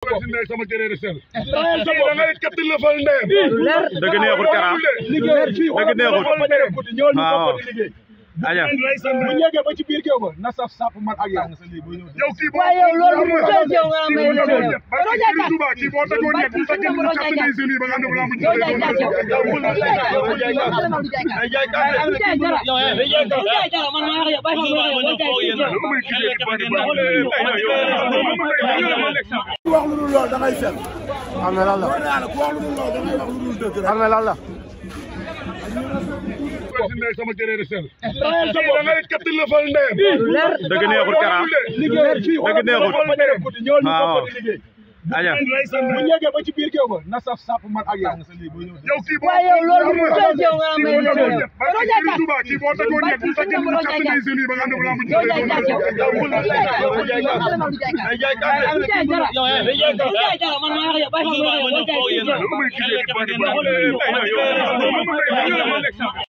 sama jërëjëf sel da ngay katil la fal ndem dëgg neexul kara dëgg neexul waaw aja bu ñëgé ba ci biir géew ba na saf sap man ak yow kii bo yow loolu mu jëw nga may Touba kii boo tegoon ñett bu fekkee ñu carte ngay seen ba nga ànd la mu wax lu dul lool da ngay sel am na lan la ku wax lu dul lool da ngay wax lu dul dëgg am na lan la sama jërëjëf sel da ngay katil la fal ndem dëgg neexul kara dëgg neexul waaw aja bu ñëgé ba ci biir géew ba na saf sap man ak yow kii bo yow loolu mu jëw nga may Touba kii boo tegoon ñett bu fekkee ñu carte ngay seen ba nga ànd la mu yow